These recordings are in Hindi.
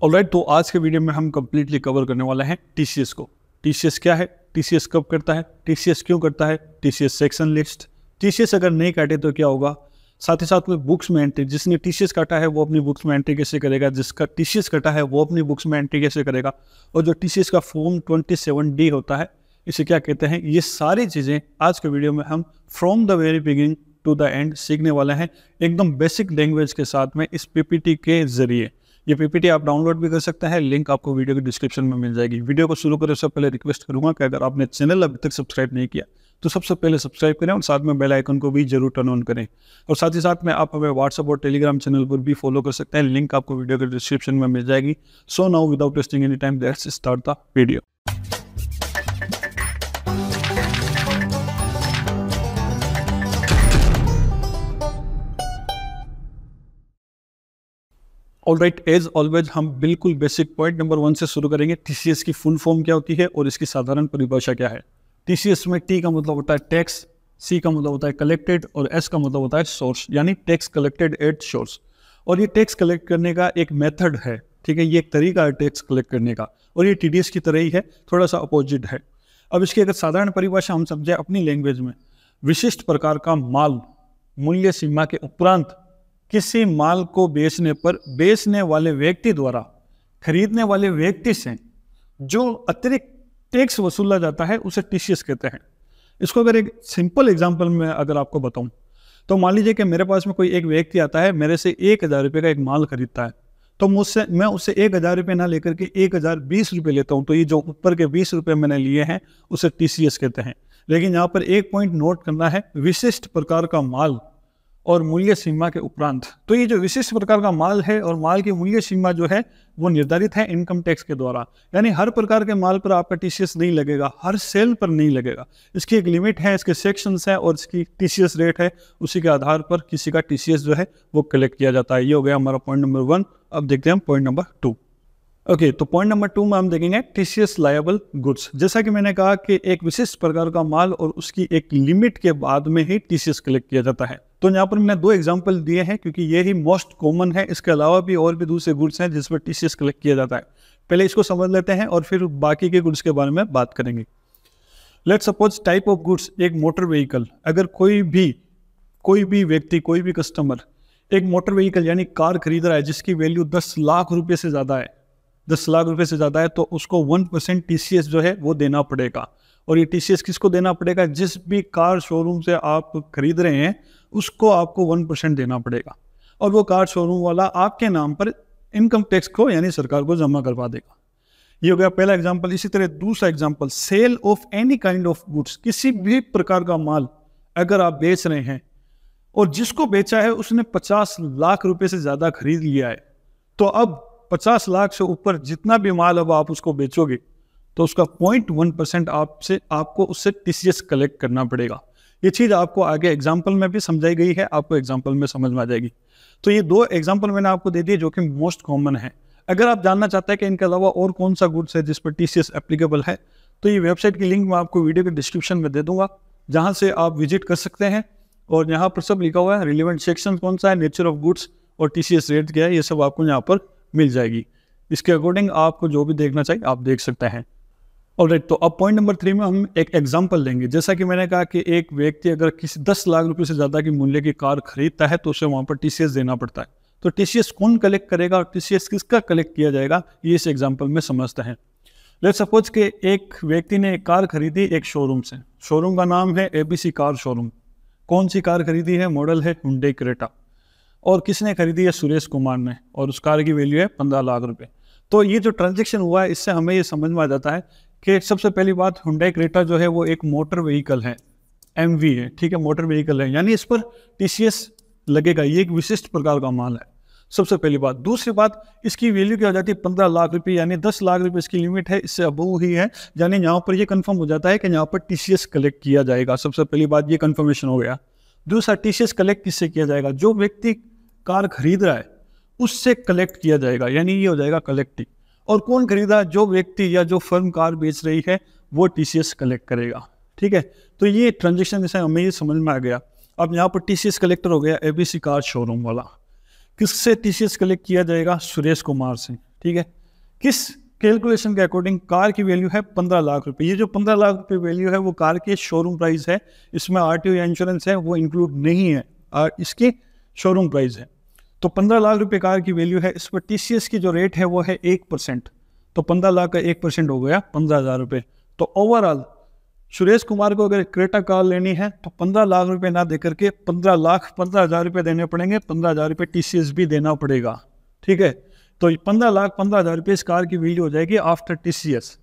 ऑलराइट, तो आज के वीडियो में हम कंप्लीटली कवर करने वाले हैं टीसीएस को। टीसीएस क्या है, टीसीएस कब करता है, टीसीएस क्यों करता है, टीसीएस सेक्शन लिस्ट, टीसीएस अगर नहीं काटे तो क्या होगा, साथ ही साथ में बुक्स में एंट्री, जिसने टीसीएस काटा है वो अपनी बुक्स में एंट्री कैसे करेगा, जिसका टीसीएस काटा है वो अपनी बुक्स में एंट्री कैसे करेगा, और जो टीसीएस का फॉर्म 27D होता है इसे क्या कहते हैं, ये सारी चीज़ें आज के वीडियो में हम from the very beginning to the end सीखने वाले हैं, एकदम बेसिक लैंग्वेज के साथ में इस पीपीटी के जरिए। ये पीपीटी आप डाउनलोड भी कर सकते हैं, लिंक आपको वीडियो के डिस्क्रिप्शन में मिल जाएगी। वीडियो को शुरू करने से पहले रिक्वेस्ट करूंगा कि अगर आपने चैनल अभी तक सब्सक्राइब नहीं किया तो सबसे पहले सब्सक्राइब करें और साथ में बेल आइकन को भी जरूर टर्न ऑन करें। और साथ ही साथ में आप हमें व्हाट्सएप और टेलीग्राम चैनल पर भी फॉलो कर सकते हैं, लिंक आपको वीडियो के डिस्क्रिप्शन में मिल जाएगी। So now without wasting any time let's start the video. Alright, as always हम बिल्कुल बेसिक पॉइंट नंबर 1 से शुरू करेंगे। टीसीएस की फुल फॉर्म क्या होती है और इसकी साधारण परिभाषा क्या है। टीसीएस में टी का मतलब होता है टैक्स, सी का मतलब होता है कलेक्टेड और एस का मतलब होता है सोर्स, यानी टैक्स कलेक्टेड एट सोर्स। और ये टैक्स कलेक्ट करने का एक मेथड है, ठीक है, ये एक तरीका है टैक्स कलेक्ट करने का, और ये टीडीएस की तरह ही है, थोड़ा सा अपोजिट है। अब इसकी अगर साधारण परिभाषा हम समझे अपनी लैंग्वेज में, विशिष्ट प्रकार का माल मूल्य सीमा के उपरांत किसी माल को बेचने पर बेचने वाले व्यक्ति द्वारा खरीदने वाले व्यक्ति से जो अतिरिक्त टैक्स वसूला जाता है उसे टीसीएस कहते हैं। इसको अगर एक सिंपल एग्जांपल में अगर आपको बताऊं तो मान लीजिए कि मेरे पास में कोई एक व्यक्ति आता है, मेरे से 1000 रुपये का एक माल खरीदता है, तो मैं उससे 1000 रुपये ना लेकर के 1020 रुपये लेता हूं, तो ये जो ऊपर के 20 रुपये मैंने लिए हैं उसे टीसीएस कहते हैं। लेकिन यहाँ पर एक पॉइंट नोट करना है, विशिष्ट प्रकार का माल और मूल्य सीमा के उपरांत। तो ये जो विशिष्ट प्रकार का माल है और माल की मूल्य सीमा जो है वो निर्धारित है इनकम टैक्स के द्वारा, यानी हर प्रकार के माल पर आपका टीसीएस नहीं लगेगा, हर सेल पर नहीं लगेगा। इसकी एक लिमिट है, इसके सेक्शंस है और इसकी टीसीएस रेट है, उसी के आधार पर किसी का टीसीएस जो है वो कलेक्ट किया जाता है। ये हो गया हमारा पॉइंट नंबर 1। अब देखते हैं पॉइंट नंबर 2। ओके, तो पॉइंट नंबर 2 में हम देखेंगे टीसीएस लायबल गुड्स। जैसा कि मैंने कहा कि एक विशिष्ट प्रकार का माल और उसकी एक लिमिट के बाद में ही टीसीएस कलेक्ट किया जाता है। तो यहाँ पर मैंने 2 एग्जांपल दिए हैं क्योंकि ये ही मोस्ट कॉमन है, इसके अलावा भी और भी दूसरे गुड्स हैं जिस पर टीसीएस कलेक्ट किया जाता है। पहले इसको समझ लेते हैं और फिर बाकी के गुड्स के बारे में बात करेंगे। Let's suppose type of goods, एक मोटर व्हीकल। अगर कोई भी व्यक्ति, कोई भी कस्टमर एक मोटर व्हीकल यानी कार खरीद रहा है जिसकी वैल्यू 10 लाख रुपये से ज़्यादा है, 10 लाख रुपये से ज़्यादा है, तो उसको 1% टीसीएस जो है वो देना पड़ेगा। और ये टीसीएस किसको देना पड़ेगा, जिस भी कार शोरूम से आप खरीद रहे हैं उसको आपको 1% देना पड़ेगा, और वो कार शोरूम वाला आपके नाम पर इनकम टैक्स को यानी सरकार को जमा करवा देगा। ये हो गया पहला एग्जांपल। इसी तरह दूसरा example, sale of any kind of goods, किसी भी प्रकार का माल अगर आप बेच रहे हैं और जिसको बेचा है उसने 50 लाख रुपए से ज़्यादा खरीद लिया है, तो अब 50 लाख से ऊपर जितना भी माल अब आप उसको बेचोगे तो उसका 0.1% आपको उससे टीसीएस कलेक्ट करना पड़ेगा। ये चीज़ आपको आगे एग्जाम्पल में भी समझाई गई है, आपको एग्जाम्पल में समझ में आ जाएगी। तो ये 2 एग्जाम्पल मैंने आपको दे दिए जो कि मोस्ट कॉमन है। अगर आप जानना चाहते हैं कि इनके अलावा और कौन सा गुड्स है जिस पर टीसीएस एप्लीकेबल है, तो ये वेबसाइट की लिंक मैं आपको वीडियो के डिस्क्रिप्शन में दे दूंगा, जहाँ से आप विजिट कर सकते हैं। और यहाँ पर सब लिखा हुआ है, रिलेवेंट सेक्शन कौन सा है, नेचर ऑफ गुड्स और टीसीएस रेट क्या है, ये सब आपको यहाँ पर मिल जाएगी। इसके अकॉर्डिंग आपको जो भी देखना चाहिए आप देख सकते हैं। ऑलराइट, तो अब पॉइंट नंबर 3 में हम एक एग्जांपल लेंगे। जैसा कि मैंने कहा कि एक व्यक्ति अगर किसी 10 लाख रुपए से ज़्यादा की मूल्य की कार खरीदता है तो उसे वहाँ पर टीसीएस देना पड़ता है। तो टीसीएस कौन कलेक्ट करेगा और टीसीएस किसका कलेक्ट किया जाएगा, ये इस एग्जाम्पल में समझते हैं। लेट्स सपोज कि एक व्यक्ति ने एक कार खरीदी एक शोरूम से, शोरूम का नाम है एबीसी कार शोरूम। कौन सी कार खरीदी है, मॉडल है हुंडई क्रेटा, और किसने खरीदी है, सुरेश कुमार ने, और उस कार की वैल्यू है 15 लाख रुपए। तो ये जो ट्रांजैक्शन हुआ है इससे हमें ये समझ में आ जाता है कि सबसे पहली बात, हुंडई क्रेटा जो है वो एक मोटर व्हीकल है, एमवी है, ठीक है, मोटर व्हीकल है, यानी इस पर टीसीएस लगेगा, ये एक विशिष्ट प्रकार का माल है, सबसे पहली बात। दूसरी बात, इसकी वैल्यू क्या हो जाती है, 15 लाख रुपये, यानी 10 लाख रुपये इसकी लिमिट है, इससे अबव ही है, यानी यहाँ पर ये कंफर्म हो जाता है कि यहाँ पर टीसीएस कलेक्ट किया जाएगा। सबसे पहली बात ये कंफर्मेशन हो गया। दूसरा, टीसीएस कलेक्ट किससे किया जाएगा, जो व्यक्ति कार खरीद रहा है उससे कलेक्ट किया जाएगा, यानी ये हो जाएगा कलेक्टिंग। और कौन खरीदा, जो व्यक्ति या जो फर्म कार बेच रही है वो टीसीएस कलेक्ट करेगा, ठीक है। तो ये ट्रांजेक्शन जैसे हमें ये समझ में आ गया। अब यहाँ पर टीसीएस कलेक्टर हो गया एबीसी कार शोरूम वाला, किससे टीसीएस कलेक्ट किया जाएगा, सुरेश कुमार से, ठीक है। किस कैलकुलेशन के अकॉर्डिंग? कार की वैल्यू है 15 लाख रुपए। ये जो 15 लाख रुपए वैल्यू है वो कार के शोरूम प्राइस है, इसमें आरटीओ या इंश्योरेंस है वो इंक्लूड नहीं है, और इसकी शोरूम प्राइस है। तो 15 लाख रुपए कार की वैल्यू है, इस पर टीसीएस की जो रेट है वो है 1%। तो 15 लाख का 1% हो गया 15,000 रुपये। तो ओवरऑल सुरेश कुमार को अगर क्रेटा कार लेनी है तो 15 लाख रुपए ना देकर के 15,15,000 रुपये देने पड़ेंगे, 15,000 रुपये टीसीएस भी देना पड़ेगा, ठीक है। तो 15,15,000 रुपये इस कार की वैल्यू हो जाएगी आफ्टर टीसीएस।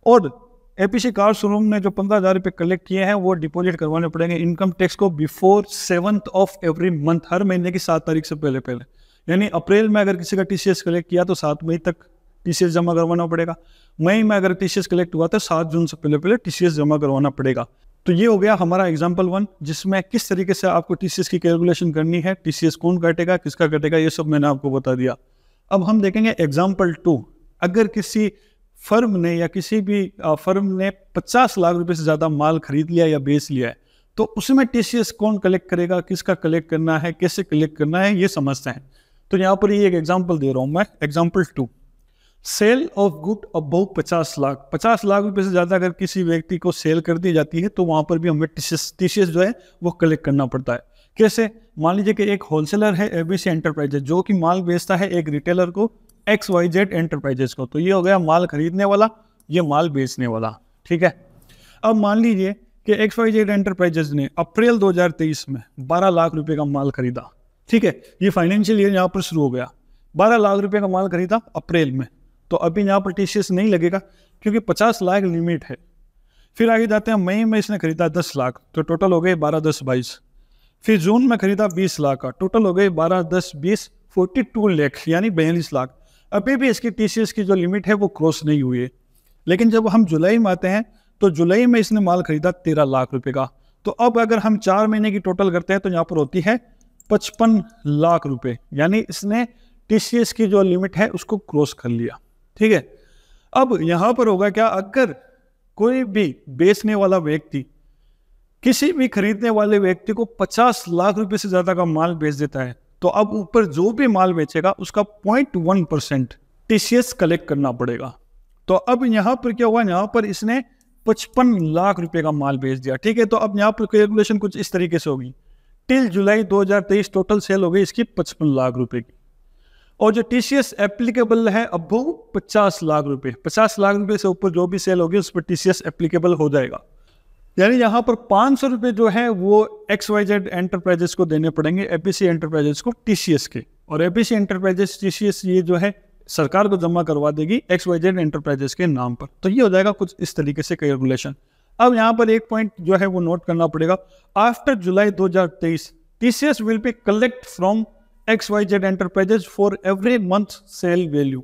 और एपीसी कार शोरूम ने जो 15,000 रुपये कलेक्ट किए हैं वो डिपॉजिट करवाने पड़ेंगे इनकम टैक्स को before 7th of every month, हर महीने की 7 तारीख से पहले पहले। यानी अप्रैल में अगर किसी का टीसीएस कलेक्ट किया तो 7 मई तक टीसीएस जमा करवाना पड़ेगा। मई में अगर टीसीएस कलेक्ट हुआ तो 7 जून से पहले पहले टीसीएस जमा करवाना पड़ेगा। तो ये हो गया हमारा एग्जाम्पल 1, जिसमें किस तरीके से आपको टीसीएस की कैलकुलेशन करनी है, टीसीएस कौन काटेगा, किसका कटेगा, ये सब मैंने आपको बता दिया। अब हम देखेंगे एग्जाम्पल 2। अगर किसी फर्म ने या किसी भी फर्म ने 50 लाख रुपए से ज़्यादा माल खरीद लिया या बेच लिया है, तो उसमें टीसीएस कौन कलेक्ट करेगा, किसका कलेक्ट करना है, कैसे कलेक्ट करना है, ये समझते हैं। तो यहाँ पर ये एक एग्जाम्पल दे रहा हूँ मैं, example 2। Sale of good above 50 lakh, 50 lakh रुपए से ज़्यादा अगर किसी व्यक्ति को सेल कर दी जाती है तो वहाँ पर भी हमें टीसीएस जो है वो कलेक्ट करना पड़ता है। कैसे? मान लीजिए कि एक होलसेलर है एबीसी एंटरप्राइजेज, जो कि माल बेचता है एक रिटेलर को XYZ एंटरप्राइजेज को। तो ये हो गया माल खरीदने वाला, ये माल बेचने वाला, ठीक है। अब मान लीजिए कि XYZ एंटरप्राइजेज ने अप्रैल 2023 में 12 लाख रुपए का माल खरीदा, ठीक है। ये फाइनेंशियल ईयर यहाँ पर शुरू हो गया, 12 लाख रुपए का माल खरीदा अप्रैल में, तो अभी यहाँ पर टीसीएस नहीं लगेगा क्योंकि 50 लाख लिमिट है। फिर आगे जाते हैं, मई में इसने खरीदा 10 लाख, तो टोटल हो गए 12, 10, 22। फिर जून में खरीदा 20 लाख का, टोटल हो गए 12, 10, 20, 42 लाख यानी 42 लाख। अभी भी इसकी टीसीएस की जो लिमिट है वो क्रॉस नहीं हुई है। लेकिन जब हम जुलाई में आते हैं तो जुलाई में इसने माल खरीदा 13 लाख रुपए का। तो अब अगर हम 4 महीने की टोटल करते हैं तो यहाँ पर होती है 55 लाख रुपए, यानी इसने टीसीएस की जो लिमिट है उसको क्रॉस कर लिया, ठीक है। अब यहाँ पर होगा क्या, अगर कोई भी बेचने वाला व्यक्ति किसी भी खरीदने वाले व्यक्ति को 50 लाख रुपए से ज्यादा का माल बेच देता है, तो अब ऊपर जो भी माल बेचेगा उसका 0.1% टीसीएस कलेक्ट करना पड़ेगा। तो अब यहाँ पर क्या हुआ, यहाँ पर इसने 55 लाख रुपए का माल बेच दिया, ठीक है। तो अब यहाँ पर कैलकुलेशन कुछ इस तरीके से होगी, टिल जुलाई 2023 टोटल सेल हो गई इसकी 55 लाख रुपए की, और जो टीसीएस एप्लीकेबल है अब वो 50 लाख रुपए, 50 लाख रुपए से ऊपर जो भी सेल होगी उस पर टीसीएस एप्लीकेबल हो जाएगा। यानी यहाँ पर 500 रुपये जो है वो XYZ एंटरप्राइजेस को देने पड़ेंगे, एपीसी एंटरप्राइजेस को टीसीएस के, और एपीसी एंटरप्राइजेस टीसीएस ये जो है सरकार को जमा करवा देगी XYZ एंटरप्राइजेस के नाम पर। तो ये हो जाएगा कुछ इस तरीके से कैलकुलेशन। अब यहाँ पर एक पॉइंट जो है वो नोट करना पड़ेगा, after July 2023 TCS will be collect from XYZ enterprises for every month sale value,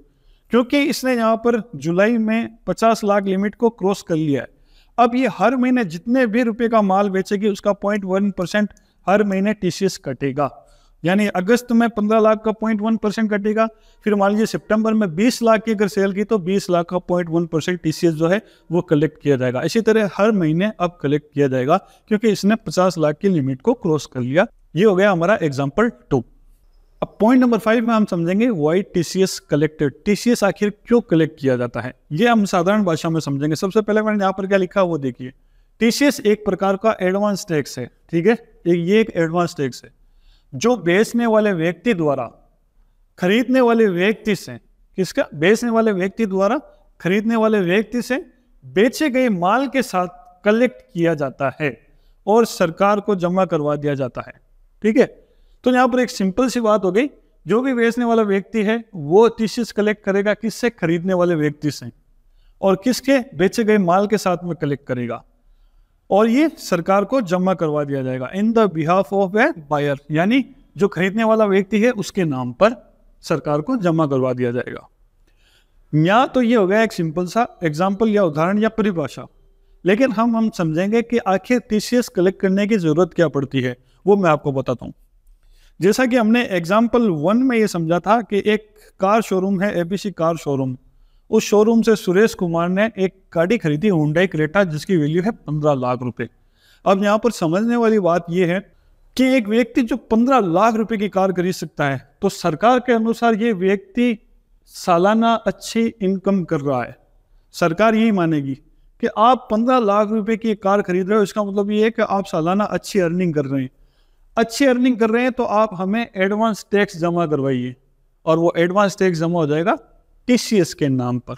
क्योंकि इसने यहाँ पर जुलाई में 50 लाख लिमिट को क्रॉस कर लिया है। अब ये हर महीने जितने भी रुपए का माल बेचेगी उसका 0.1% हर महीने टीसीएस कटेगा। यानी अगस्त में 15 लाख का 0.1% कटेगा, फिर मान लीजिए सितंबर में 20 लाख की अगर सेल की तो 20 लाख का 0.1% टीसीएस जो है वो कलेक्ट किया जाएगा। इसी तरह हर महीने अब कलेक्ट किया जाएगा क्योंकि इसने 50 लाख की लिमिट को क्रॉस कर लिया। ये हो गया हमारा एग्जाम्पल 2। अब पॉइंट नंबर 5 में हम समझेंगे व्हाई टीसीएस कलेक्टेड, टीसीएस आखिर क्यों कलेक्ट किया जाता है, ये हम साधारण भाषा में समझेंगे। सबसे पहले मैंने यहाँ पर क्या लिखा वो देखिए, टीसीएस एक प्रकार का एडवांस टैक्स है, ठीक है। ये एक एडवांस टैक्स है जो बेचने वाले व्यक्ति द्वारा खरीदने वाले व्यक्ति से, किसका, बेचने वाले व्यक्ति द्वारा खरीदने वाले व्यक्ति से बेचे गए माल के साथ कलेक्ट किया जाता है और सरकार को जमा करवा दिया जाता है, ठीक है। तो यहाँ पर एक सिंपल सी बात हो गई, जो भी बेचने वाला व्यक्ति है वो टीसीएस कलेक्ट करेगा किससे, खरीदने वाले व्यक्ति से, और किसके, बेचे गए माल के साथ में कलेक्ट करेगा, और ये सरकार को जमा करवा दिया जाएगा in the behalf of a buyer, यानी जो खरीदने वाला व्यक्ति है उसके नाम पर सरकार को जमा करवा दिया जाएगा। या तो ये हो गया एक सिंपल सा एग्जाम्पल या उदाहरण या परिभाषा। लेकिन हम समझेंगे कि आखिर टीसीएस कलेक्ट करने की जरूरत क्या पड़ती है, वो मैं आपको बताता हूँ। जैसा कि हमने एग्जाम्पल 1 में ये समझा था कि एक कार शोरूम है एबीसी कार शोरूम, उस शोरूम से सुरेश कुमार ने एक गाड़ी खरीदी हुंडई क्रेटा जिसकी वैल्यू है 15 लाख रुपए। अब यहाँ पर समझने वाली बात यह है कि एक व्यक्ति जो 15 लाख रुपए की कार खरीद सकता है, तो सरकार के अनुसार ये व्यक्ति सालाना अच्छी इनकम कर रहा है, सरकार यही मानेगी कि आप 15 लाख रुपए की कार खरीद रहे हो, इसका मतलब ये है कि आप सालाना अच्छी अर्निंग कर रहे हैं। अच्छी अर्निंग कर रहे हैं तो आप हमें एडवांस टैक्स जमा करवाइए, और वो एडवांस टैक्स जमा हो जाएगा टीसीएस के नाम पर।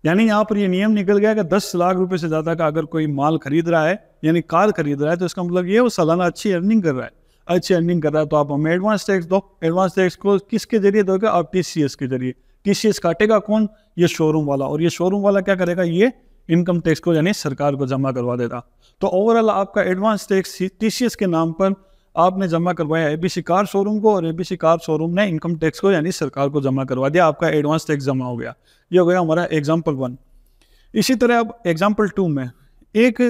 यानी यहाँ पर ये नियम निकल गया कि 10 लाख रुपए से ज़्यादा का अगर कोई माल खरीद रहा है, यानी कार खरीद रहा है, तो इसका मतलब ये वो सालाना अच्छी अर्निंग कर रहा है। अच्छी अर्निंग कर रहा है तो आप हमें एडवांस टैक्स दो। एडवांस टैक्स को किसके जरिए दोगे? आप टीसीएस के जरिए। टीसीएस काटेगा कौन? ये शोरूम वाला। और ये शोरूम वाला क्या करेगा? ये इनकम टैक्स को यानी सरकार को जमा करवा देता। तो ओवरऑल आपका एडवांस टैक्स टीसीएस के नाम पर आपने जमा करवाया एबीसी कार शोरूम को, और एबीसी कार शोरूम ने इनकम टैक्स को यानी सरकार को जमा करवा दिया। आपका एडवांस टैक्स जमा हो गया। ये हो गया हमारा एग्जाम्पल 1। इसी तरह अब एग्जाम्पल 2 में एक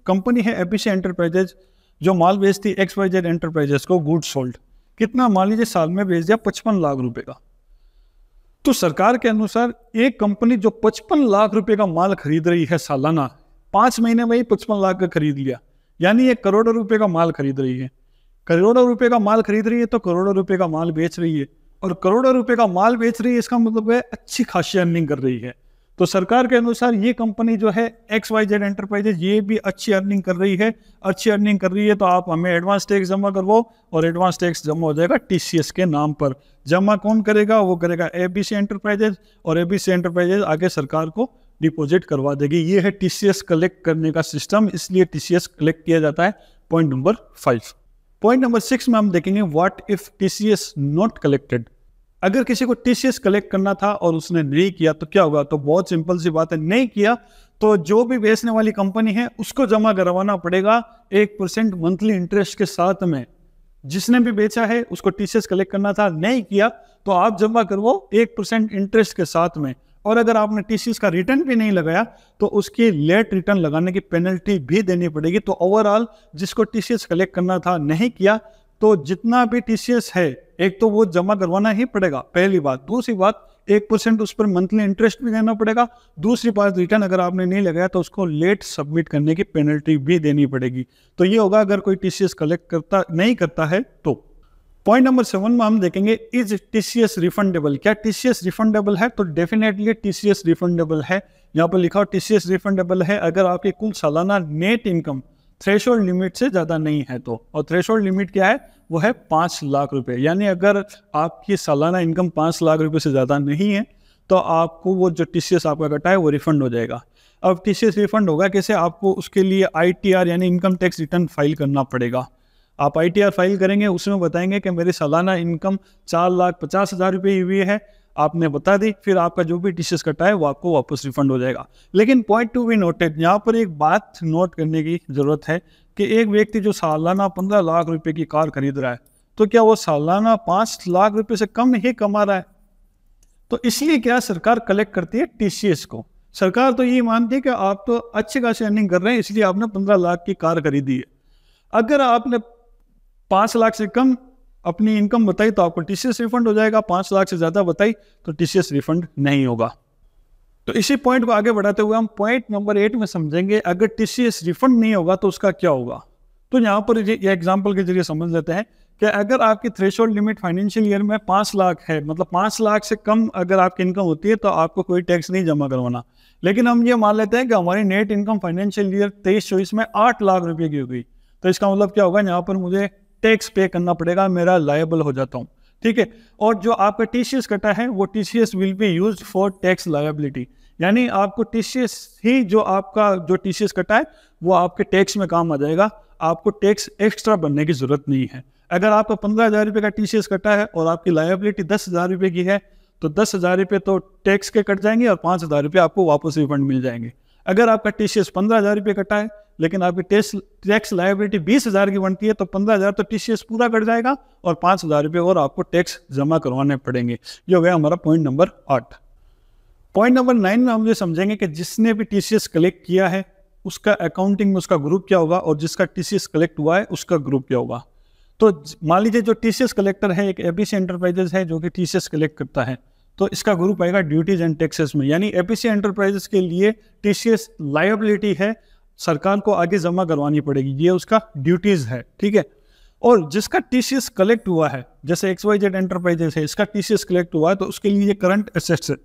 कंपनी है एबीसी एंटरप्राइजेज, जो माल बेचती XYZ एंटरप्राइजेज को गुड सोल्ड। कितना? मान लीजिए साल में बेच दिया 55 लाख रुपए का। तो सरकार के अनुसार एक कंपनी जो 55 लाख रुपए का माल खरीद रही है सालाना, 5 महीने में ही 55 लाख का खरीद लिया, यानी ये करोड़ों रुपए का माल खरीद रही है। करोड़ों रुपए का माल खरीद रही है तो करोड़ों रुपए का माल बेच रही है, और करोड़ों रुपए का माल बेच रही है, इसका मतलब है अच्छी खासी अर्निंग कर रही है। तो सरकार के अनुसार ये कंपनी जो है XYZ एंटरप्राइजेज, ये भी अच्छी अर्निंग कर रही है। अच्छी अर्निंग कर रही है तो आप हमें एडवांस टैक्स जमा करवाओ, और एडवांस टैक्स जमा हो जाएगा टीसीएस के नाम पर। जमा कौन करेगा? वो करेगा एबीसी एंटरप्राइजेज, और एबीसी एंटरप्राइजेज आगे सरकार को डिपॉजिट करवा देगी। ये है टीसीएस कलेक्ट करने का सिस्टम, इसलिए टीसीएस कलेक्ट किया जाता है। Point number 5। पॉइंट नंबर 6 में हम देखेंगे what if TCS not collected. अगर किसी को टीसीएस कलेक्ट करना था और उसने नहीं किया तो क्या होगा? तो बहुत सिंपल सी बात है, नहीं किया तो जो भी बेचने वाली कंपनी है उसको जमा करवाना पड़ेगा 1% मंथली इंटरेस्ट के साथ में। जिसने भी बेचा है उसको टीसीएस कलेक्ट करना था, नहीं किया तो आप जमा करवाओ 1% इंटरेस्ट के साथ में। और अगर आपने टीसीएस का रिटर्न भी नहीं लगाया तो उसकी लेट रिटर्न लगाने की पेनल्टी भी देनी पड़ेगी। तो ओवरऑल जिसको टीसीएस कलेक्ट करना था, नहीं किया, तो जितना भी टीसीएस है एक तो वो जमा करवाना ही पड़ेगा, पहली बात। दूसरी बात 1% उस पर मंथली इंटरेस्ट भी देना पड़ेगा। दूसरी बात, रिटर्न अगर आपने नहीं लगाया तो उसको लेट सबमिट करने की पेनल्टी भी देनी पड़ेगी। तो ये होगा अगर कोई टीसीएस कलेक्ट नहीं करता है तो। पॉइंट नंबर 7 में हम देखेंगे इज टीसीएस रिफंडेबल। क्या टीसीएस रिफंडेबल है? तो डेफिनेटली टीसीएस रिफंडेबल है। यहाँ पर लिखा हो टीसीएस रिफंडेबल है अगर आपकी कुल सालाना नेट इनकम थ्रेशोल्ड लिमिट से ज़्यादा नहीं है तो। और थ्रेशोल्ड लिमिट क्या है? वो है 5 लाख रुपए। यानी अगर आपकी सालाना इनकम 5 लाख रुपए से ज़्यादा नहीं है तो आपको वो जो टीसीएस आपका कटा है वो रिफंड हो जाएगा। अब टीसीएस रिफंड होगा कैसे? आपको उसके लिए ITR यानी इनकम टैक्स रिटर्न फाइल करना पड़ेगा। आप ITR फाइल करेंगे, उसमें बताएंगे कि मेरी सालाना इनकम 4,50,000 रुपये हुई है, आपने बता दी, फिर आपका जो भी टीसीएस कटा है वो आपको वापस रिफंड हो जाएगा। लेकिन पॉइंट टू बी नोटेड, यहाँ पर एक बात नोट करने की ज़रूरत है कि एक व्यक्ति जो सालाना 15 लाख रुपए की कार खरीद रहा है तो क्या वो सालाना 5 लाख रुपए से कम ही कमा रहा है? तो इसलिए क्या सरकार कलेक्ट करती है टीसीएस को। सरकार तो यही मानती है कि आप तो अच्छी खासी अर्निंग कर रहे हैं, इसलिए आपने 15 लाख की कार खरीदी है। अगर आपने 5 लाख से कम अपनी इनकम बताई तो आपको टीसीएस रिफंड हो जाएगा, 5 लाख से ज़्यादा बताई तो टीसीएस रिफंड नहीं होगा। तो इसी पॉइंट को आगे बढ़ाते हुए हम पॉइंट नंबर 8 में समझेंगे अगर टीसीएस रिफंड नहीं होगा तो उसका क्या होगा। तो यहाँ पर ये एग्जाम्पल के जरिए समझ लेते हैं कि अगर आपकी थ्रेशोल्ड लिमिट फाइनेंशियल ईयर में 5 लाख है, मतलब 5 लाख से कम अगर आपकी इनकम होती है तो आपको कोई टैक्स नहीं जमा करवाना। लेकिन हम ये मान लेते हैं कि हमारी नेट इनकम फाइनेंशियल ईयर 23-24 में 8 लाख रुपये की हो गई, तो इसका मतलब क्या होगा? यहाँ पर मुझे टैक्स पे करना पड़ेगा, मेरा लायबल हो जाता हूँ। ठीक है। और जो आपका टीसीएस कटा है वो TCS will be used for tax liability, यानी आपको टीसीएस ही जो आपका जो टीसीएस कटा है वो आपके टैक्स में काम आ जाएगा। आपको टैक्स एक्स्ट्रा बनने की जरूरत नहीं है। अगर आपका 15,000 रुपये का टीसीएस कटा है और आपकी लायबिलिटी 10,000 रुपये की है तो 10,000 रुपये तो टैक्स के कट जाएंगे और 5,000 रुपये आपको वापस रिफंड मिल जाएंगे। अगर आपका टीसीएस 15,000 रुपये कटा है लेकिन आपकी टैक्स लायबिलिटी 20,000 की बनती है तो 15,000 तो टीसीएस पूरा कट जाएगा और 5,000 रुपये और आपको टैक्स जमा करवाने पड़ेंगे। ये हो गया हमारा पॉइंट नंबर 8। पॉइंट नंबर 9 में हम ये समझेंगे कि जिसने भी टीसीएस कलेक्ट किया है उसका अकाउंटिंग में उसका ग्रुप क्या होगा और जिसका टीसीएस कलेक्ट हुआ है उसका ग्रुप क्या होगा। तो मान लीजिए जो टीसीएस कलेक्टर है एक एबीसी एंटरप्राइजेस है जो कि टीसीएस कलेक्ट करता है, तो इसका ग्रुप आएगा ड्यूटीज एंड टैक्सेस में। यानी एबीसी एंटरप्राइजेस के लिए टीसीएस लायबिलिटी है, सरकार को आगे जमा करवानी पड़ेगी, ये उसका ड्यूटीज है। ठीक है। और जिसका टीसीएस कलेक्ट हुआ है, जैसे XYZ एंटरप्राइजेस है, इसका टीसीएस कलेक्ट हुआ है, तो उसके लिए ये करंट एसेट्स है।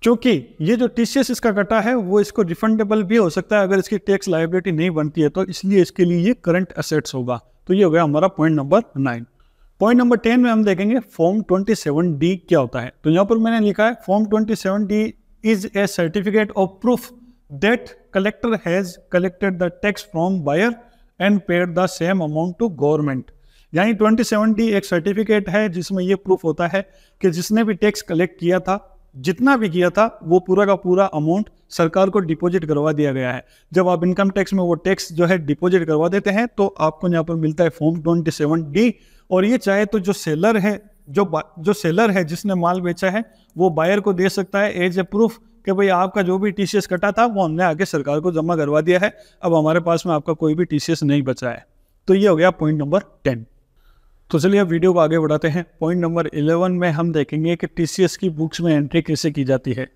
क्योंकि ये जो टीसीएस इसका कटा है वो इसको रिफंडेबल भी हो सकता है अगर इसकी टैक्स लायबिलिटी नहीं बनती है, तो इसलिए इसके लिए ये करंट एसेट्स होगा। तो ये हो गया हमारा पॉइंट नंबर 9। पॉइंट नंबर 10 में हम देखेंगे फॉर्म 27D क्या होता है। तो यहाँ पर मैंने लिखा है form 27D is a certificate of proof that collector has collected the tax from buyer and paid the same amount to government. यानी 27D एक सर्टिफिकेट है जिसमें ये प्रूफ होता है कि जिसने भी टैक्स कलेक्ट किया था, जितना भी किया था, वो पूरा का पूरा अमाउंट सरकार को डिपॉजिट करवा दिया गया है। जब आप इनकम टैक्स में वो टैक्स जो है डिपॉजिट करवा देते हैं तो आपको यहाँ पर मिलता है फॉर्म 27D। और ये चाहे तो जो सेलर है, जो सेलर है जिसने माल बेचा है, वो बायर को दे सकता है एज ए प्रूफ कि भाई आपका जो भी टीसीएस कटा था वो हमने आगे सरकार को जमा करवा दिया है, अब हमारे पास में आपका कोई भी टीसीएस नहीं बचा है। तो ये हो गया पॉइंट नंबर 10। तो चलिए अब वीडियो को आगे बढ़ाते हैं। पॉइंट नंबर 11 में हम देखेंगे कि टीसीएस की बुक्स में एंट्री कैसे की जाती है।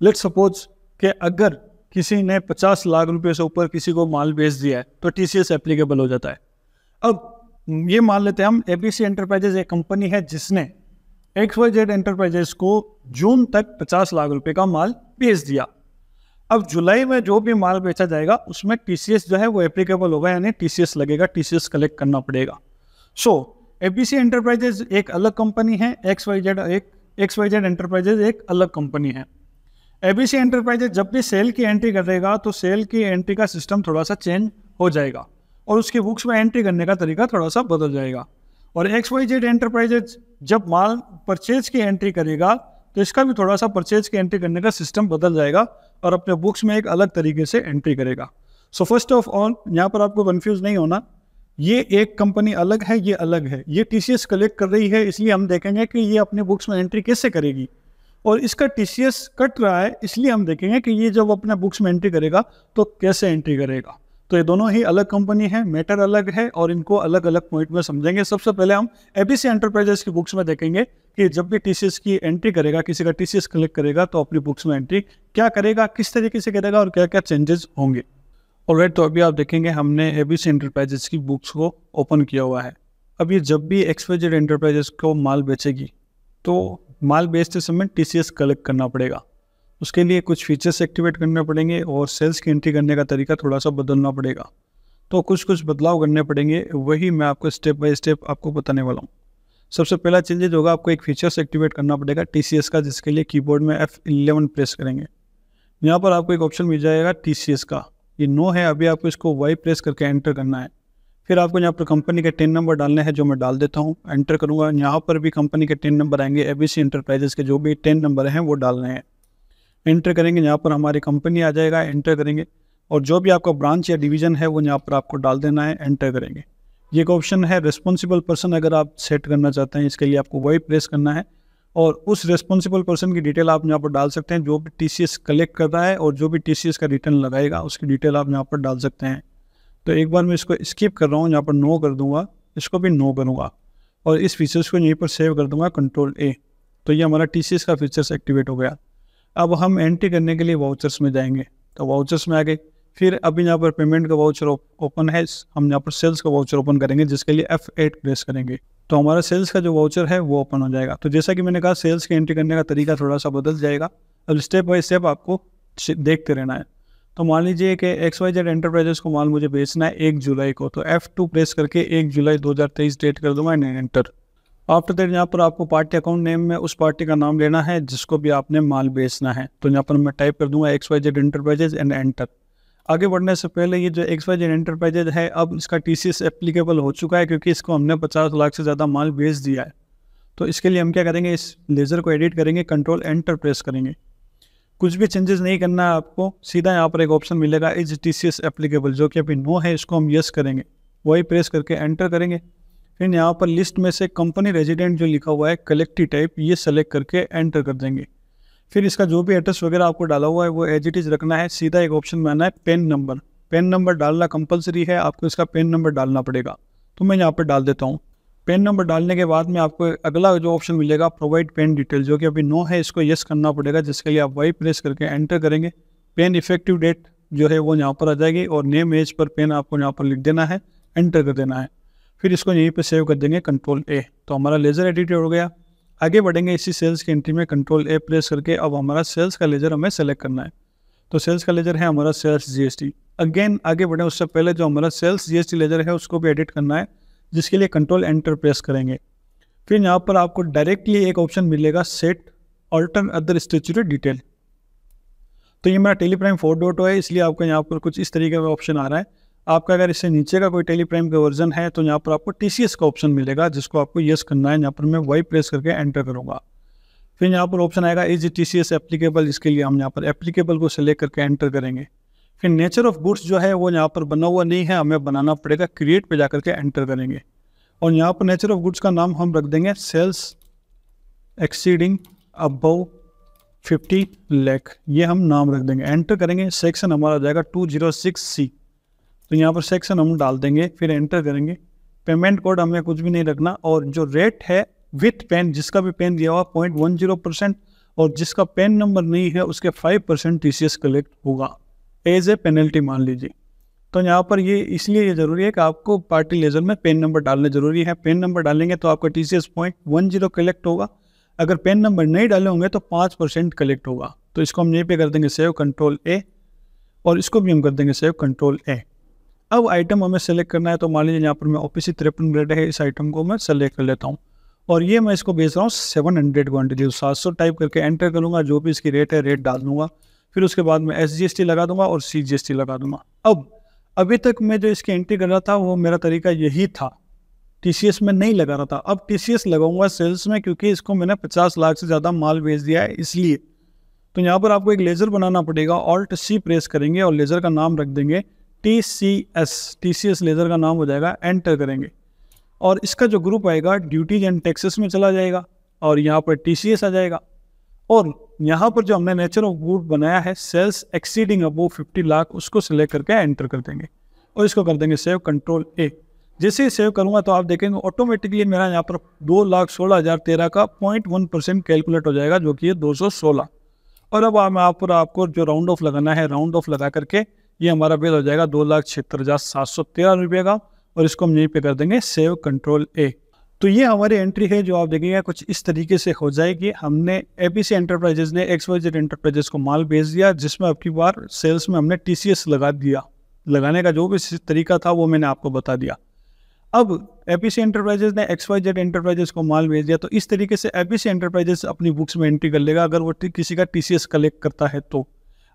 लेट्स सपोज कि अगर किसी ने 50 लाख रुपए से ऊपर किसी को माल बेच दिया है तो टीसीएस एप्लीकेबल हो जाता है। अब ये मान लेते हैं हम एबीसी एंटरप्राइजेज एक कंपनी है जिसने XYZ एंटरप्राइजेज को जून तक 50 लाख रुपए का माल बेच दिया। अब जुलाई में जो भी माल बेचा जाएगा उसमें टीसीएस जो है वो एप्लीकेबल होगा, यानी टीसीएस लगेगा, टीसीएस कलेक्ट करना पड़ेगा। सो एबीसी एंटरप्राइजेज एक अलग कंपनी है, XYZ एंटरप्राइजेज एक अलग कंपनी है। एबीसी एंटरप्राइजेज जब भी सेल की एंट्री करेगा तो सेल की एंट्री का सिस्टम थोड़ा सा चेंज हो जाएगा और उसकी बुक्स में एंट्री करने का तरीका थोड़ा सा बदल जाएगा। और XYZ एंटरप्राइजेज जब माल परचेज की एंट्री करेगा तो इसका भी थोड़ा सा परचेज की एंट्री करने का सिस्टम बदल जाएगा और अपने बुक्स में एक अलग तरीके से एंट्री करेगा। सो फर्स्ट ऑफ ऑल यहाँ पर आपको कंफ्यूज नहीं होना, ये एक कंपनी अलग है, ये अलग है। ये टीसीएस कलेक्ट कर रही है, इसलिए हम देखेंगे कि ये अपने बुक्स में एंट्री कैसे करेगी, और इसका टीसीएस कट रहा है इसलिए हम देखेंगे कि ये जब अपने बुक्स में एंट्री करेगा तो कैसे एंट्री करेगा। तो ये दोनों ही अलग कंपनी है, मैटर अलग है और इनको अलग अलग पॉइंट में समझेंगे। सबसे पहले हम एबीसी एंटरप्राइजेस की बुक्स में देखेंगे कि जब भी टीसीएस की एंट्री करेगा, किसी का टीसीएस कलेक्ट करेगा तो अपनी बुक्स में एंट्री क्या करेगा, किस तरीके से करेगा और क्या क्या चेंजेस होंगे। ऑलराइट, तो अभी आप देखेंगे हमने एबीसी एंटरप्राइजेस की बुक्स को ओपन किया हुआ है। अब ये जब भी XYZ एंटरप्राइजेस को माल बेचेगी तो माल बेचते समय टीसीएस कलेक्ट करना पड़ेगा। उसके लिए कुछ फीचर्स एक्टिवेट करने पड़ेंगे और सेल्स की एंट्री करने का तरीका थोड़ा सा बदलना पड़ेगा। तो कुछ बदलाव करने पड़ेंगे, वही मैं आपको स्टेप बाय स्टेप आपको बताने वाला हूँ। सबसे पहला चेंजेज होगा, आपको एक फीचर्स एक्टिवेट करना पड़ेगा टीसीएस का, जिसके लिए कीबोर्ड में F11 प्रेस करेंगे। यहाँ पर आपको एक ऑप्शन मिल जाएगा टीसीएस का, ये नो है, अभी आपको इसको Y प्रेस करके एंटर करना है। फिर आपको यहाँ पर कंपनी के 10 नंबर डालने हैं, जो मैं डाल देता हूँ, एंटर करूँगा। यहाँ पर भी कंपनी के 10 नंबर आएंगे, एबीसी एंटरप्राइजेस के जो भी 10 नंबर हैं वो डालने हैं। एंटर करेंगे, यहाँ पर हमारी कंपनी आ जाएगा, एंटर करेंगे और जो भी आपका ब्रांच या डिवीजन है वो यहाँ पर आपको डाल देना है, एंटर करेंगे। ये एक ऑप्शन है रिस्पॉन्सिबल पर्सन, अगर आप सेट करना चाहते हैं इसके लिए आपको वही प्रेस करना है और उस रिस्पॉन्सिबल पर्सन की डिटेल आप यहाँ पर डाल सकते हैं, जो भी टीसीएस कलेक्ट कर रहा है और जो भी टीसीएस का रिटर्न लगाएगा उसकी डिटेल आप यहाँ पर डाल सकते हैं। तो एक बार मैं इसको स्किप कर रहा हूँ, यहाँ पर नो कर दूंगा, इसको भी नो करूँगा और इस फीचर्स को यहीं पर सेव कर दूंगा Ctrl+A। तो ये हमारा टीसीएस का फीचर्स एक्टिवेट हो गया। अब हम एंट्री करने के लिए वाउचर्स में जाएंगे, तो वाउचर्स में आ गए। फिर अभी यहाँ पर पेमेंट का वाउचर ओपन है, हम यहाँ पर सेल्स का वाउचर ओपन करेंगे, जिसके लिए F8 प्रेस करेंगे तो हमारा सेल्स का जो वाउचर है वो ओपन हो जाएगा। तो जैसा कि मैंने कहा, सेल्स की एंट्री करने का तरीका थोड़ा सा बदल जाएगा। अब स्टेप बाय स्टेप आपको देखते रहना है। तो मान लीजिए कि XYZ एंटरप्राइजेस को माल मुझे बेचना है 1 जुलाई को, तो F2 प्रेस करके 1 जुलाई 2023 डेट कर दूंगा, एंटर। आफ्टर दैट यहाँ पर आपको पार्टी अकाउंट नेम में उस पार्टी का नाम लेना है जिसको भी आपने माल बेचना है। तो यहाँ पर मैं टाइप कर दूंगा XYZ एंटरप्राइजेज एंड एंटर। आगे बढ़ने से पहले ये जो XYZ एंटरप्राइजेज है, अब इसका टीसीएस एप्लीकेबल हो चुका है क्योंकि इसको हमने 50 लाख से ज़्यादा माल बेच दिया है। तो इसके लिए हम क्या करेंगे, इस लेज़र को एडिट करेंगे, Ctrl एंटर प्रेस करेंगे। कुछ भी चेंजेस नहीं करना है आपको, सीधा यहाँ पर एक ऑप्शन मिलेगा इज टीसीएस एप्लीकेबल, जो कि अभी नो है, इसको हम यस करेंगे, वही प्रेस करके एंटर करेंगे। फिर यहाँ पर लिस्ट में से कंपनी रेजिडेंट जो लिखा हुआ है कलेक्टिव टाइप, ये सेलेक्ट करके एंटर कर देंगे। फिर इसका जो भी एड्रेस वगैरह आपको डाला हुआ है वो एज इट इज़ रखना है। सीधा एक ऑप्शन में आना है पेन नंबर, पेन नंबर डालना कंपलसरी है, आपको इसका पेन नंबर डालना पड़ेगा। तो मैं यहाँ पर डाल देता हूँ। पेन नंबर डालने के बाद में आपको अगला जो ऑप्शन मिलेगा प्रोवाइड पेन डिटेल, जो कि अभी नो है, इसको यस करना पड़ेगा, जिसके लिए आप वाई प्रेस करके एंटर करेंगे। पेन इफेक्टिव डेट जो है वो यहाँ पर आ जाएगी और नेम एज पर पेन आपको यहाँ पर लिख देना है, एंटर कर देना है। फिर इसको यहीं पे सेव कर देंगे कंट्रोल ए, तो हमारा लेज़र एडिटेड हो गया। आगे बढ़ेंगे इसी सेल्स की एंट्री में कंट्रोल ए प्रेस करके अब हमारा सेल्स का लेज़र हमें सेलेक्ट करना है। तो सेल्स का लेज़र है हमारा सेल्स जीएसटी। अगेन आगे बढ़े उससे पहले जो हमारा सेल्स जीएसटी लेज़र है उसको भी एडिट करना है, जिसके लिए कंट्रोल एंटर प्रेस करेंगे। फिर यहाँ पर आपको डायरेक्टली एक ऑप्शन मिलेगा set alter other statutory detail. तो ये मेरा टेलीप्राइम 4.0 है, इसलिए आपका यहाँ पर कुछ इस तरीके का ऑप्शन आ रहा है। आपका अगर इससे नीचे का कोई टेलीप्राइम का वर्जन है तो यहाँ पर आपको टीसीएस का ऑप्शन मिलेगा, जिसको आपको यस करना है। यहाँ पर मैं वाई प्रेस करके एंटर करूँगा। फिर यहाँ पर ऑप्शन आएगा इज टीसीएस एप्लीकेबल, इसके लिए हम यहाँ पर एप्लीकेबल को सिलेक्ट करके एंटर करेंगे। फिर नेचर ऑफ गुड्स जो है वो यहाँ पर बना हुआ नहीं है, हमें बनाना पड़ेगा, क्रिएट पे जाकर के एंटर करेंगे। और यहाँ पर नेचर ऑफ गुड्स का नाम हम रख देंगे सेल्स एक्सीडिंग अबव 50 लाख, ये हम नाम रख देंगे। एंटर करेंगे, सेक्शन हमारा आ जाएगा 206C। तो यहाँ पर सेक्शन हम डाल देंगे, फिर एंटर करेंगे। पेमेंट कोड हमें कुछ भी नहीं रखना, और जो रेट है विथ पेन, जिसका भी पेन दिया हुआ 0.10% और जिसका पेन नंबर नहीं है उसके 5% टीसीएस कलेक्ट होगा एज ए पेनल्टी मान लीजिए। तो यहाँ पर ये इसलिए ये ज़रूरी है कि आपको पार्टी लेज़र में पेन नंबर डालना ज़रूरी है। पेन नंबर डालेंगे तो आपका टीसीएस 0.10 कलेक्ट होगा, अगर पेन नंबर नहीं डाले होंगे तो 5% कलेक्ट होगा। तो इसको हम यहीं पे कर देंगे सेव कंट्रोल ए, और इसको भी हम कर देंगे सेव कंट्रोल ए। अब आइटम हमें सेलेक्ट करना है, तो मान लीजिए यहाँ पर मैं ओपीसी 53 ग्रेड है, इस आइटम को मैं सेलेक्ट कर लेता हूँ और ये मैं इसको बेच रहा हूँ 700 क्वान्टिटी। 700 टाइप करके एंटर करूँगा, जो भी इसकी रेट है रेट डाल दूँगा। फिर उसके बाद मैं SGST लगा दूंगा और CGST लगा दूंगा। अब अभी तक मैं जो इसकी एंट्री कर रहा था वो मेरा तरीका यही था, TCS में नहीं लगा रहा था। अब TCS लगाऊंगा सेल्स में, क्योंकि इसको मैंने 50 लाख से ज़्यादा माल बेच दिया है इसलिए। तो यहाँ पर आपको एक लेज़र बनाना पड़ेगा, Alt+C प्रेस करेंगे और लेज़र का नाम रख देंगे TCS लेज़र का नाम हो जाएगा, एंटर करेंगे और इसका जो ग्रुप आएगा ड्यूटीज एंड टैक्सेस में चला जाएगा और यहाँ पर TCS आ जाएगा। और यहाँ पर जो हमने नेचर ऑफ गुड बनाया है सेल्स एक्सीडिंग अबव 50 लाख, उसको सिलेक्ट करके एंटर कर देंगे और इसको कर देंगे सेव कंट्रोल ए। जैसे ही सेव करूँगा तो आप देखेंगे ऑटोमेटिकली मेरा यहाँ पर 2,16,013 का 0.1% कैलकुलेट हो जाएगा, जो कि है 216। और अब मैं आपको जो राउंड ऑफ लगाना है, राउंड ऑफ लगा करके ये हमारा बिल हो जाएगा 2,76,713 रुपये का, और इसको हम यहीं पे कर देंगे सेव कंट्रोल ए। तो ये हमारी एंट्री है जो आप देखेंगे कुछ इस तरीके से हो जाएगी। हमने ABC एंटरप्राइजेज ने XYZ एंटरप्राइजेज को माल बेच दिया, जिसमें अब की बार सेल्स में हमने TCS लगा दिया। लगाने का जो भी तरीका था वो मैंने आपको बता दिया। अब ABC एंटरप्राइजेज ने XYZ एंटरप्राइजेज को माल भेज दिया, तो इस तरीके से ABC एंटरप्राइजेज अपनी बुक्स में एंट्री कर लेगा अगर वो किसी का TCS कलेक्ट करता है तो।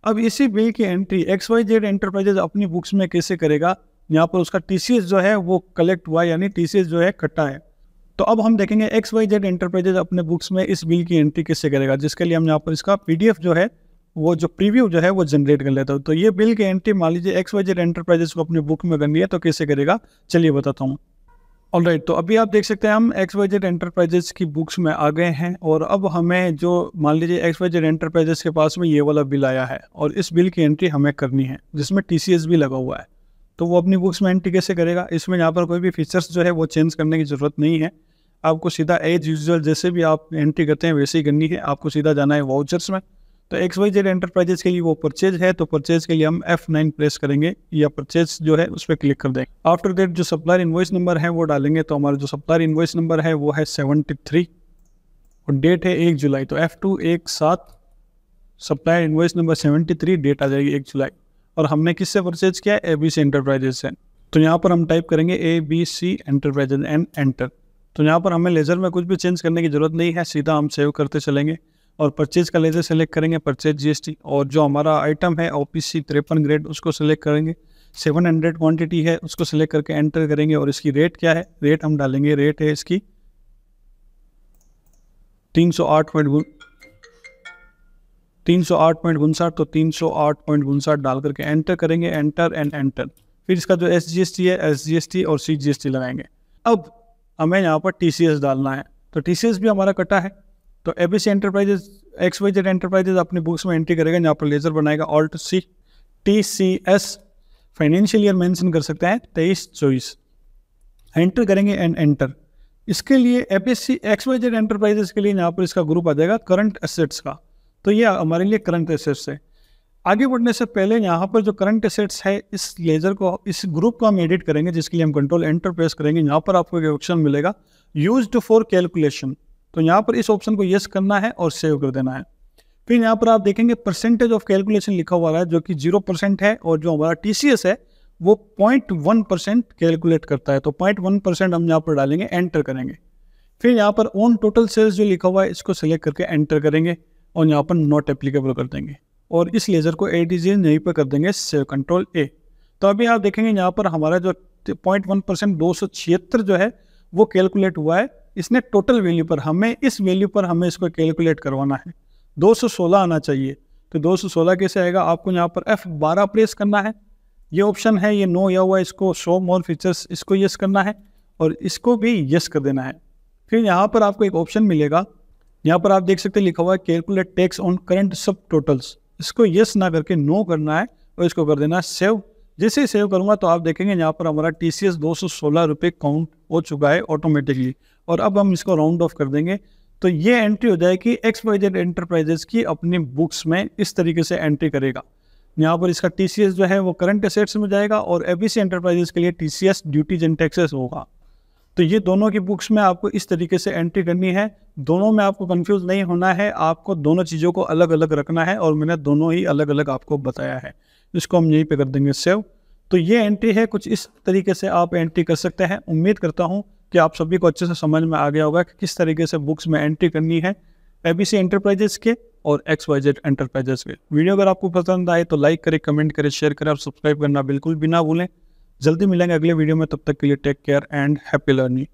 अब इसी बिल की एंट्री XYZ एंटरप्राइजेज अपनी बुक्स में कैसे करेगा, यहाँ पर उसका TCS जो है वो कलेक्ट हुआ, यानी TCS जो है कटा है। तो अब हम देखेंगे XYZ एंटरप्राइजेज अपने बुक्स में इस बिल की एंट्री कैसे करेगा, जिसके लिए हम यहाँ पर इसका PDF जो है वो जो प्रीव्यू जो है वो जनरेट कर लेता हूँ। तो ये बिल की एंट्री मान लीजिए XYZ एंटरप्राइजेज को अपनी बुक में करनी है, तो कैसे करेगा चलिए बताता हूँ। ऑलराइट, तो अभी आप देख सकते हैं हम XYZ एंटरप्राइजेज की बुक्स में आ गए हैं और अब हमें जो मान लीजिए XYZ एंटरप्राइजेज के पास में ये वाला बिल आया है और इस बिल की एंट्री हमें करनी है जिसमें TCS भी लगा हुआ है। तो वो अपनी बुक्स में एंट्री कैसे करेगा, इसमें यहाँ पर कोई भी फीचर्स जो है वो चेंज करने की ज़रूरत नहीं है। आपको सीधा एज यूजुअल जैसे भी आप एंट्री करते हैं वैसे ही करनी है। आपको सीधा जाना है वाउचर्स में। तो XYZ एंटरप्राइजेज के लिए वो परचेज है, तो परचेज के लिए हम F9 प्रेस करेंगे या परचेज जो है उस पर क्लिक कर देंगे। आफ्टर दैट जो सप्लायर इनवॉइस नंबर है वो डालेंगे, तो हमारा जो सप्लायर इनवॉइस नंबर है वो है 73 और डेट है 1 जुलाई। तो F2 एक साथ सप्लायर इनवॉइस नंबर 73, डेट आ जाएगी 1 जुलाई। और हमने किससे परचेज किया है, ABC एंटरप्राइजेज से। तो यहाँ पर हम टाइप करेंगे ABC एंटरप्राइजेज एंड एंटर। तो यहाँ पर हमें लेज़र में कुछ भी चेंज करने की ज़रूरत नहीं है, सीधा हम सेव करते चलेंगे और परचेज का लेज़र सेलेक्ट करेंगे, परचेज GST, और जो हमारा आइटम है OPC 53 ग्रेड उसको सेलेक्ट करेंगे। 700 क्वांटिटी है उसको सेलेक्ट करके एंटर करेंगे और इसकी रेट क्या है, रेट हम डालेंगे, रेट है इसकी 308.59, तो 308.59 डाल करके एंटर करेंगे, एंटर एंड एंटर। फिर इसका जो SGST है SGST और CGST लगाएंगे। अब हमें यहाँ पर TCS डालना है, तो TCS भी हमारा कटा है। तो ABC एंटरप्राइजेज XYZ एंटरप्राइजेज अपनी बुक्स में एंट्री करेगा, यहाँ पर लेज़र बनाएगा Alt+C TCS, financial year mention कर सकते हैं 23-24, एंटर करेंगे एंड एंटर। इसके लिए ABC XYZ एंटरप्राइजेज के लिए यहाँ पर इसका ग्रुप आ जाएगा करंट एसेट्स का, तो ये हमारे लिए करंट एसेट्स है। आगे बढ़ने से पहले यहाँ पर जो करंट एसेट्स है, इस लेजर को, इस ग्रुप को हम एडिट करेंगे, जिसके लिए हम कंट्रोल एंटर प्रेस करेंगे। यहाँ पर आपको एक ऑप्शन मिलेगा यूज्ड फॉर कैलकुलेशन, तो यहाँ पर इस ऑप्शन को यस करना है और सेव कर देना है। फिर यहाँ पर आप देखेंगे परसेंटेज ऑफ कैलकुलेशन लिखा हुआ है, जो कि 0% है, और जो हमारा TCS है वो 0.1% कैलकुलेट करता है, तो 0.1% हम यहाँ पर डालेंगे, एंटर करेंगे। फिर यहाँ पर ऑन टोटल सेल्स जो लिखा हुआ है, इसको सेलेक्ट करके एंटर करेंगे और यहाँ पर नॉट एप्लीकेबल कर देंगे, और इस लेज़र को ATG यहीं पर कर देंगे सेव, कंट्रोल A। तो अभी आप देखेंगे यहाँ पर हमारा जो 0.1% 276 जो है वो कैलकुलेट हुआ है। इसने टोटल वैल्यू पर, हमें इस वैल्यू पर हमें इसको कैलकुलेट करवाना है, 216 आना चाहिए। तो 216 कैसे आएगा, आपको यहाँ पर F12 प्रेस करना है, ये ऑप्शन है, ये नो या हुआ, इसको शो मोर फीचर्स, इसको यस करना है और इसको भी यस कर देना है। फिर यहाँ पर आपको एक ऑप्शन मिलेगा, यहाँ पर आप देख सकते हैं लिखा हुआ है कैलकुलेट टैक्स ऑन करंट सब टोटल्स, इसको यस ना करके नो करना है और इसको कर देना है सेव। जैसे ही सेव करूँगा तो आप देखेंगे यहाँ पर हमारा TCS 216 रुपये काउंट हो चुका है ऑटोमेटिकली, और अब हम इसको राउंड ऑफ कर देंगे। तो ये एंट्री हो जाएगी XYZ एंटरप्राइजेस की अपनी बुक्स में, इस तरीके से एंट्री करेगा। यहाँ पर इसका TCS जो है वो करंट एसेट्स में जाएगा और ABC एंटरप्राइजेस के लिए TCS ड्यूटीज एंड टैक्सेस होगा। तो ये दोनों की बुक्स में आपको इस तरीके से एंट्री करनी है। दोनों में आपको कंफ्यूज नहीं होना है, आपको दोनों चीज़ों को अलग अलग रखना है, और मैंने दोनों ही अलग अलग आपको बताया है। इसको हम यहीं पे कर देंगे सेव। तो ये एंट्री है, कुछ इस तरीके से आप एंट्री कर सकते हैं। उम्मीद करता हूँ कि आप सभी को अच्छे से समझ में आ गया होगा कि किस तरीके से बुक्स में एंट्री करनी है ABC एंटरप्राइजेस के और XYZ एंटरप्राइजेस के। वीडियो अगर आपको पसंद आए तो लाइक करें, कमेंट करें, शेयर करें और सब्सक्राइब करना बिल्कुल भी ना भूलें। जल्दी मिलेंगे अगले वीडियो में, तब तक के लिए take care and happy learning.